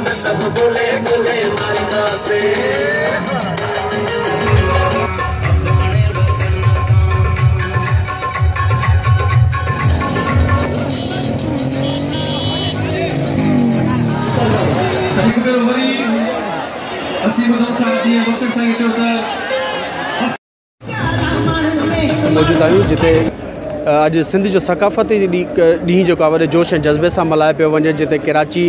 में सब बोले बोले मारिना से मौजूद आहियूं जिते अॼु सिंध जो सकाफ़ती ॾींहुं जेको आहे वॾे जोश ऐं जज़्बे सां मल्हाए पियो वञे, जिते कराची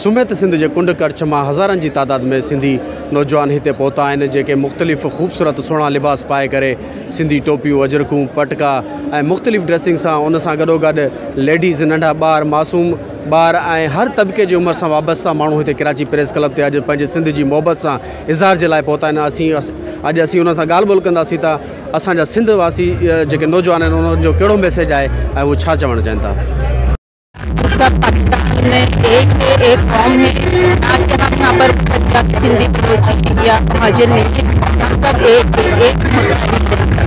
सुमेत सिंध जे कुंड कच्छ मां हज़ारनि जी तादाद में सिंधी नौजवान हिते पहुता आहिनि, जेके मुख़्तलिफ़ ख़ूबसूरत सुहिणा लिबास पाए करे सिंधी टोपियूं अजरकूं पटका ऐं मुख़्तलिफ़ ड्रेसिंग सां उन सां गॾोगॾु लेडीज़ नंढा ॿार मासूम ॿार ऐं हर तबिके जी उमिरि सां वाबस्ता माण्हू हिते कराची प्रेस क्लब ते अॼु पंहिंजे सिंध जी मोहबत सां इज़हार जे लाइ पहुता आहिनि। अॼु असीं उन्हनि सां ॻाल्हि ॿोल कंदासीं त असांजा सिंध वासी जेके नौजवान आहिनि उन्हनि जो कहिड़ो मैसेज आहे ऐं उहे छा चवणु चाहिनि था। सब पाकिस्तान में एक कौम है, ना कि हम यहाँ पर पंजाबी सिंधी बलोची या महाजन नहीं, हम सब एक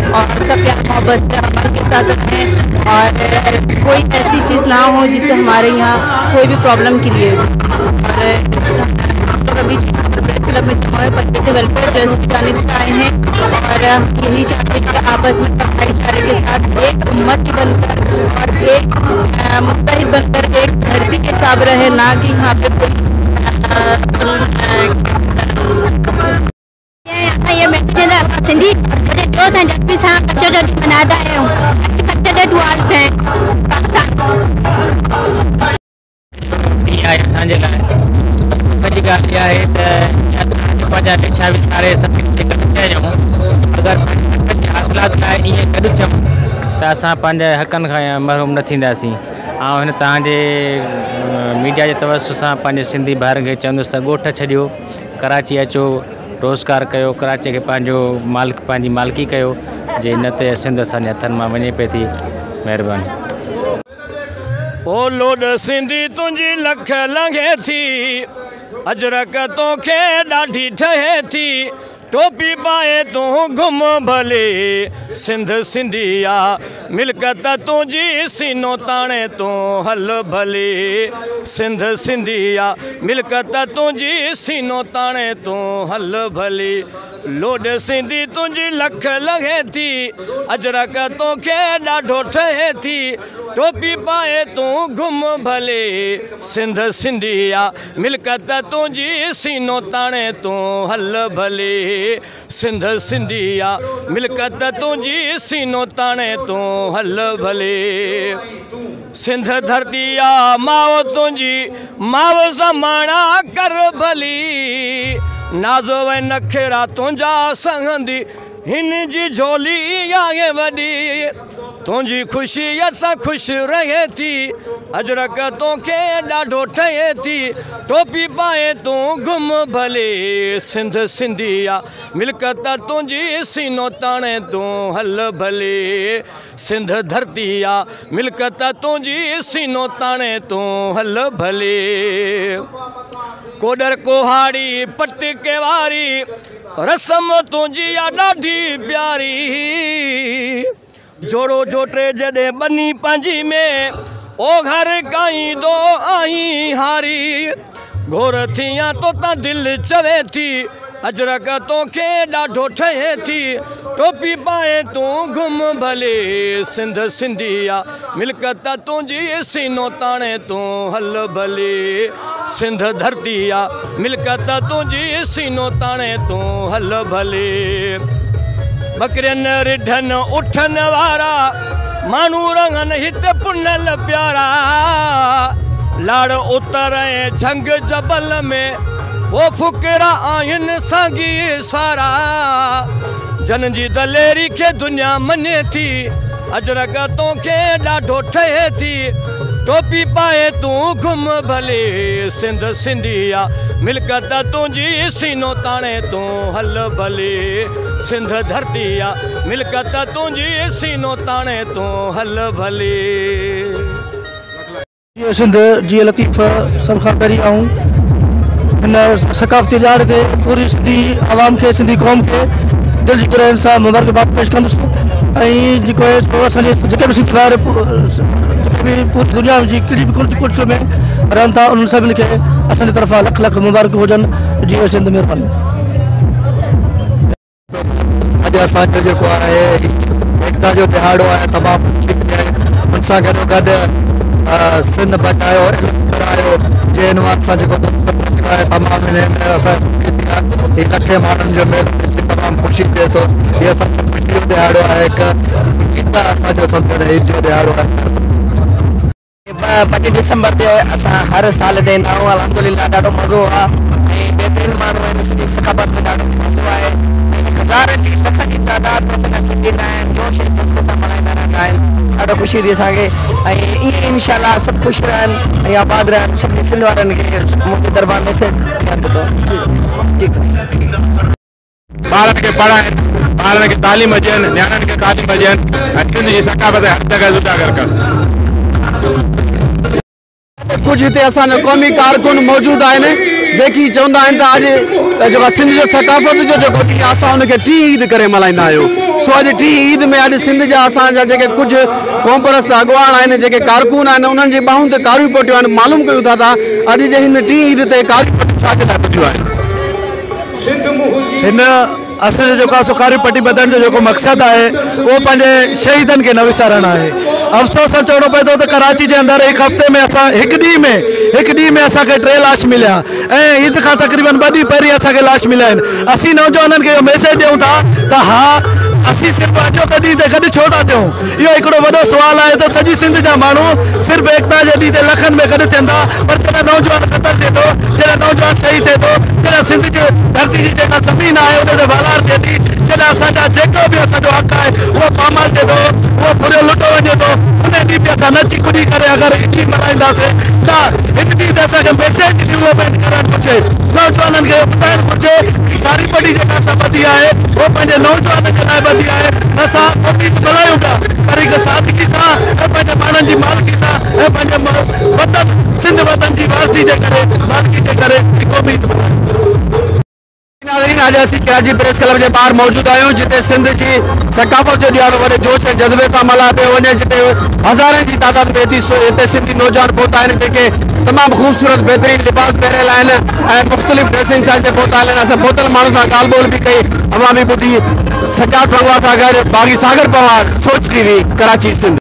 और सब प्यार मोहब्बत से अमन के साथ रहें और कोई ऐसी चीज़ ना हो जिससे हमारे यहाँ कोई भी प्रॉब्लम क्रिएट हो। और हम लोग अभी प्रेस क्लब में जमा हुए पत्ते के वेलफेयर ट्रस्ट की जानिब से आए हैं और यही चाहते हैं कि आपस में सब भाईचारे के साथ एक उम्मत बनकर और एक मुत्तहिद बनकर एक धरती के हिसाब रहे, ना कि यहाँ पे ये मैसेज सिंधी मुझे दोस्त हैं जब भी साहब बच्चों जो मनाता है टू ऑल फ्रेंड्स असांजे लाइ वॾी ॻाल्हि इहा आहे त पंहिंजा पेशा विसारे सभिनी खे गॾु चयूं, अगरि हासिलात लाइ ईअं गॾु थियूं त असां पंहिंजे हक़नि खां महरूम न थींदासीं। ऐं हिन तव्हांजे मीडिया जे तवसु सां पंहिंजे सिंधी भाउरनि खे चवंदुसि त ॻोठ छॾियो, कराची अचो, रोज़गार कयो, कराची खे पंहिंजी मालिकी कयो, जे न ते सिंध असांजे हथनि मां वञे पई थी। महिरबानी। ओ लोड सिंधी तुंहिंजी लख लंघे थी, अजरक तोखे ॾाढी ठहे थी, टोपी पाए तूं घुम भले सिंध सिंधिया, मिल्कत तुंहिंजी सीनो ताणे तूं हल भले सिंध सिंधिया, मिल्कत तुंहिंजी सीनो ताणे तूं हल भले। लोड सिंधी तुंहिंजी लख लंघे थी, अजरक तोखे ॾाढो ठहे थी, टोपी पाए तूं घुम भले सिंध सिंधिया, मिल्कत तुंहिंजी सीनो ताणे तूं हल भले सिंध सिंधिया, मिल्कत तुंहिंजी सीनो ताणे तूं हल भले। सिंध धरतीया माओ तुंहिंजी माओ समाणा कर भली, नाज़ो वे नखेरा तुंहिंजा संगंदी हिन जी झोली आहे वॾी, तुंहिंजी ख़ुशी असां ख़ुशि रहे थी, अजरक तोखे ॾाढो ठहे थी, टोपी पाए तूं घुम भले सिंध सिंधिया, मिल्कत तुंहिंजी सीनो ताणे तूं हल भले सिंध धरतीया, मिल्कत तुंहिंजी सीनो ताणे तूं हल भले। कोडर कोहाड़ी पटके वारी रस्म तुंहिंजी आहे ॾाढी प्यारी, जोड़ो जोटे जॾहिं बनी पंहिंजी में ओ घर गाईंदो आहीं हारी, घोर थियां तो त दिलि चवे थी, अजरक तोखे ॾाढो ठहे थी, टोपी पाए तूं घुम भले सिंध सिंधिया, मिल्कत तुंहिंजी सीनो ताणे तूं हल भले सिंध धरतीया, मिल्कत तुंहिंजी सीनो ताणे तूं हल भले। बकरियनि रिढनि उठनि वारा माण्हू रंगनि हित पुनल प्यारा, लाड़ उतर ऐं झंग जबल में वो फुकरा आहिनि साॻी सारा, जन जी दलेरी खे दुनिया मञे थी, अजरक तोखे ॾाढो ठहे थी, टोपी पाए तूं घुम भले सिंध सिंधिया, मिल्कत तुंहिंजी सीनो ताणे तूं हल भले सिंध धरतीया, मिल्कत तुंहिंजी सीनो ताणे तूं हल भले। सिंध जी लतीफ़ सभ खां पहिरीं ऐं हिन सकाफ़ती ॾियार ते पूरी सिंधी आवाम खे सिंधी क़ौम खे दिलि जी गहराइयुनि सां मुबारकबाद पेश कंदुसि, ऐं जेको आहे असांजे जेके बि सिंधी भाउर जेके बि पूरी दुनिया जी कहिड़ी बि कुझु में रहनि था उन्हनि सभिनी खे असांजी तरफ़ां लख लख मुबारक हुजनि। जी सिंध महिरबानी। अॼु असांजो जेको आहे एकता जो दिहाड़ो आहे, तमामु ख़ुशी मिली आहे। उन सां गॾोगॾु सिंध बचायो करायो जे नुवान सां जेको आहे तमामु इन में असांखे लखे माण्हुनि जो मेलो ॾिसी तमामु ख़ुशी थिए थो। हीअ असांजो ख़ुशी जो दिहाड़ो आहे, हिकु असांजो सम्झण ईद जो दिहाड़ो आहे। 25 दिसंबर ते असां हर साल देंदा आहियूं। अल्हम्दुलिल्लाह ॾाढो मज़ो आहे ऐं बहितरीनु माण्हू आहिनि। सिंधी सकाफ़त में ॾाढो मज़ो आहे। हज़ारनि जी लखनि जी तादाद में असांजा सिंधी ईंदा आहिनि, जोश ऐं जज़्बे सां मल्हाईंदा रहंदा आहिनि। ॾाढो ख़ुशी थी असांखे ऐं ईअं इंशाअल्लाह सभु ख़ुशि रहनि ऐं आबाद रहनि। सभिनी सिंध वारनि खे मुंहिंजे दरबार में ॿारनि खे पढ़ाइनि, ॿारनि खे तालीम ॾियनि, नियाणियुनि खे तालीम ॾियनि ऐं सिंध जी सकाफ़त हर जॻह उजागर कनि। कुछ हिते असांजा क़ौमी कारकुन मौजूद आहिनि जेकी चवंदा आहिनि त अॼु जेका सिंध जो सकाफ़त जो जेको ॾींहुं आहे असां हुनखे टी ईद करे मल्हाईंदा आहियूं। सो अॼु टी ईद में अॼु सिंध जा असांजा जेके कुझु क़ौम परस्त अॻुवान आहिनि, जेके कारकुन आहिनि, उन्हनि जी ॿाहुनि ते कारियूं पटियूं आहिनि। मालूम कयूं था अॼु जे हिन टी ईद ते कारियूं पटियूं छा जे लाइ पटियूं आहिनि? हिन असांजो जेको आहे सुखारी पटी बधण जो जेको मक़सदु आहे उहो पंहिंजे शहीदनि खे न विसारणु आहे। अफ़सोस सां चवणो पए थो त कराची जे अंदरि हिकु हफ़्ते में असां हिकु ॾींहं में असांखे 3 लाश मिलिया ऐं ईद खां तक़रीबन 2 ॾींहं पहिरीं असांखे लाश मिलिया आहिनि। असीं नौजवाननि खे इहो मैसेज ॾियूं था त हा असीं सिर्फ़ु अॼो ॾींहं ते गॾु छो था थियूं। इहो हिकिड़ो वॾो सुवालु आहे त सॼी सिंध जा माण्हू सिर्फ़ु एकता जे ॾींहं ते लखनि में गॾु थियनि था, पर जॾहिं नौजवान क़तल थिए थो, जॾहिं नौजवान शहीद थिए थो, जॾहिं सिंध जी धरती जी जेका ज़मीन आहे उन ते वलार थिए थी, जॾहिं असांजा जेको बि असांजो हक़ आहे उहो पामाल थिए थो, उहो पूरो लुटो वञे थो, उन ॾींहुं बि असां नची कुॾी करे अगरि ईद मल्हाईंदासीं त हिकु ॾींहुं ते असांखे मैसेज डेवलपमेंट करणु घुरिजे। नौजवाननि खे ॿुधाइणु घुरिजे कि कारी पटी जेका असां ॿधी आहे उहो पंहिंजे नौजवाननि जे लाइ ॿधी आहे। असां ईद मल्हायूं था पर हिकु सादगी सां ऐं पंहिंजे माण्हुनि जी मालिकी सां ऐं पंहिंजे वतन सिंध वतन जी वारसी जे करे मालिकी जे करे क़ौमी ईद मल्हायूं। आज असीं कराची प्रेस क्लब जे ॿाहिरि मौजूद आहियूं जिते सिंध जी सकाफ़त जो ॾियारो वॾे जोश ऐं जज़्बे सां मल्हायो पियो वञे, जिते हज़ारनि जी तादाद में हिते सिंधी नौजवान पहुता आहिनि जेके तमामु ख़ूबसूरत बहितरीन लिबास पहिरियल आहिनि ऐं मुख़्तलिफ़ ड्रेसिंग सां हिते पहुता आहिनि। असां पहुतल माण्हुनि सां ॻाल्हि ॿोल बि कई, अवां बि ॿुधी। सजाद पंगवा सां गॾु बाग़ी सागर पवार, सोच टीवी, कराची सिंध।